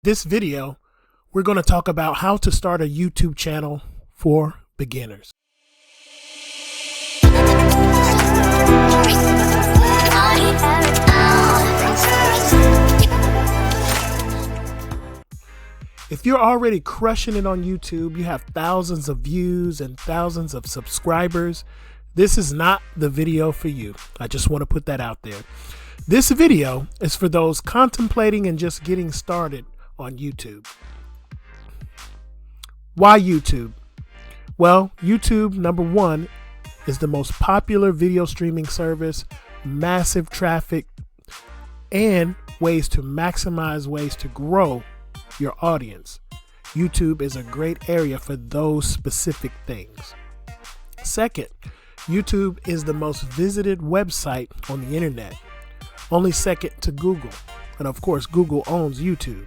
This video, we're going to talk about how to start a YouTube channel for beginners. If you're already crushing it on YouTube, you have thousands of views and thousands of subscribers, this is not the video for you. I just want to put that out there. This video is for those contemplating and just getting started on YouTube. Why YouTube? Well, YouTube, number one, is the most popular video streaming service, massive traffic, and ways to maximize ways to grow your audience. YouTube is a great area for those specific things. Second, YouTube is the most visited website on the internet, only second to Google. And of course, Google owns YouTube,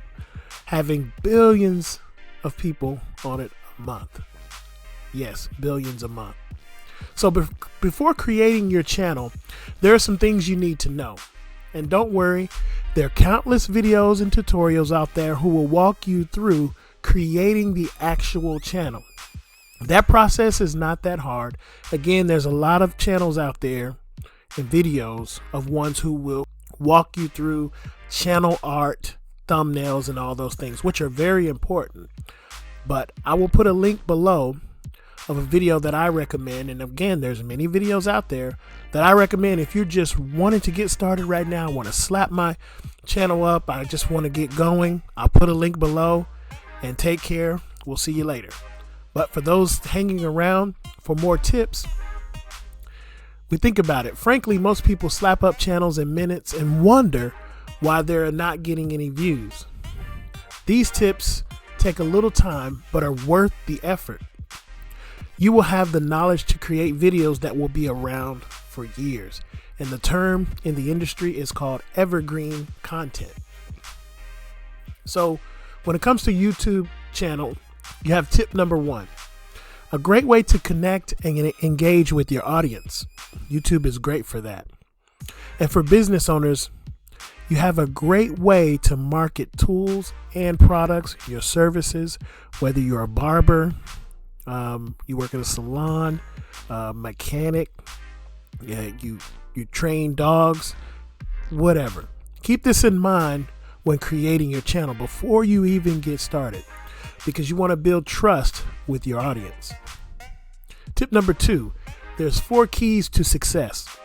having billions of people on it a month. Yes, billions a month. So before creating your channel, there are some things you need to know. And don't worry, there are countless videos and tutorials out there who will walk you through creating the actual channel. That process is not that hard. Again, there's a lot of channels out there and videos of ones who will walk you through channel art, thumbnails, and all those things, which are very important. But I will put a link below of a video that I recommend. And again, there's many videos out there that I recommend if you're just wanting to get started right now, want to slap my channel up, I just want to get going. I'll put a link below, and take care. We'll see you later. But for those hanging around for more tips, we think about it. Frankly, most people slap up channels in minutes and wonder why they're not getting any views. These tips take a little time, but are worth the effort. You will have the knowledge to create videos that will be around for years. And the term in the industry is called evergreen content. So when it comes to YouTube channel, you have tip number one. A great way to connect and engage with your audience. YouTube is great for that. And for business owners, you have a great way to market tools and products, your services, whether you're a barber, you work in a salon, mechanic, you train dogs, whatever. Keep this in mind when creating your channel before you even get started, because you want to build trust with your audience. Tip number two, there's 4 keys to success: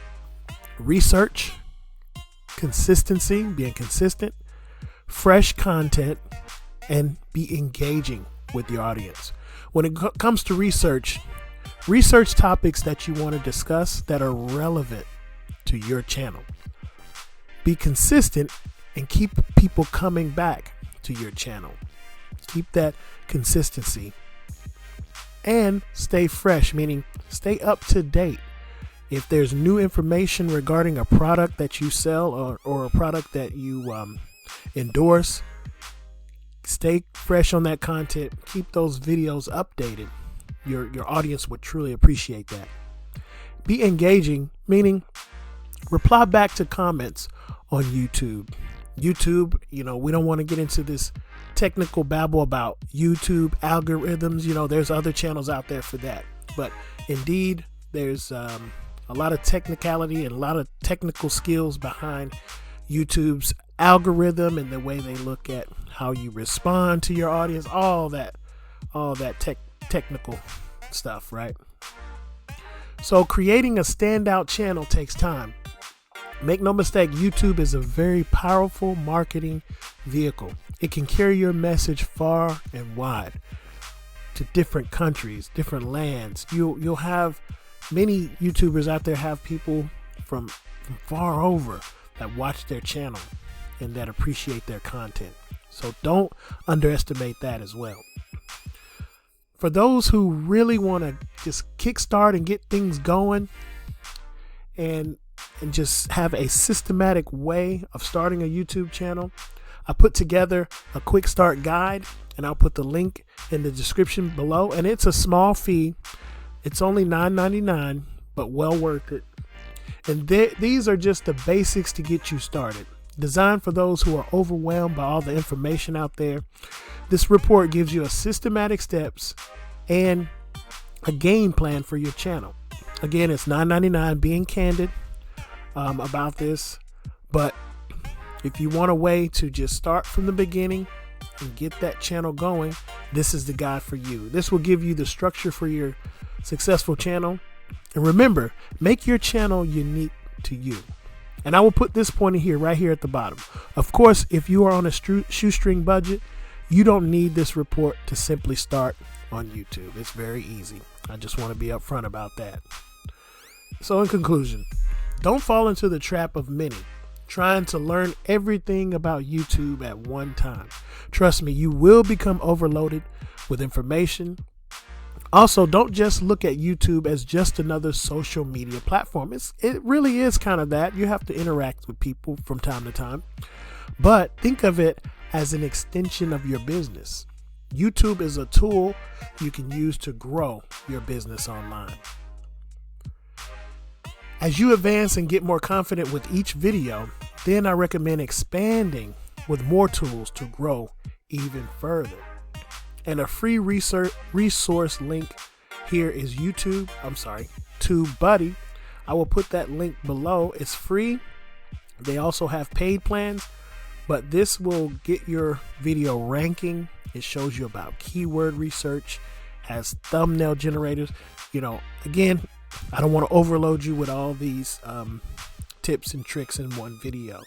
research, consistency, being consistent, fresh content, and be engaging with your audience. When it comes to research topics that you want to discuss that are relevant to your channel. Be consistent and keep people coming back to your channel. Keep that consistency. And stay fresh, meaning stay up to date. If there's new information regarding a product that you sell or a product that you endorse, stay fresh on that content. Keep those videos updated. Your audience would truly appreciate that. Be engaging, meaning reply back to comments on YouTube. YouTube, we don't want to get into this technical babble about YouTube algorithms. There's other channels out there for that. But indeed, there's a lot of technicality and a lot of technical skills behind YouTube's algorithm and the way they look at how you respond to your audience, all that technical stuff, right? So creating a standout channel takes time. Make no mistake, YouTube is a very powerful marketing vehicle. It can carry your message far and wide to different countries, different lands. You'll have many YouTubers out there have people from far over that watch their channel and that appreciate their content. So don't underestimate that as well. For those who really want to just kickstart and get things going and just have a systematic way of starting a YouTube channel, I put together a quick start guide, and I'll put the link in the description below. And it's a small fee. It's only $9.99, but well worth it. And these are just the basics to get you started. Designed for those who are overwhelmed by all the information out there, this report gives you a systematic steps and a game plan for your channel. Again, it's $9.99, being candid about this. But if you want a way to just start from the beginning and get that channel going, this is the guide for you. This will give you the structure for your successful channel. And remember, make your channel unique to you. And I will put this pointer here, right here at the bottom. Of course, if you are on a shoestring budget, you don't need this report to simply start on YouTube. It's very easy. I just want to be upfront about that. So in conclusion, don't fall into the trap of many trying to learn everything about YouTube at one time. Trust me, you will become overloaded with information. Also, don't just look at YouTube as just another social media platform. It really is kind of that. You have to interact with people from time to time, but think of it as an extension of your business. YouTube is a tool you can use to grow your business online. As you advance and get more confident with each video, then I recommend expanding with more tools to grow even further. And a free resource link here is Tubebuddy. I will put that link below. It's free. They also have paid plans, but this will get your video ranking. It shows you about keyword research, has thumbnail generators. Again, I don't want to overload you with all these tips and tricks in one video.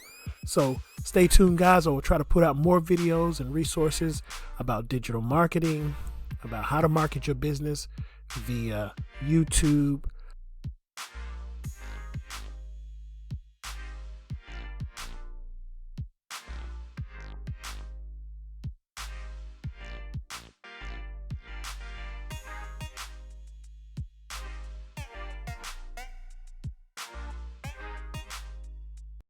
So stay tuned, guys. I will try to put out more videos and resources about digital marketing, about how to market your business via YouTube,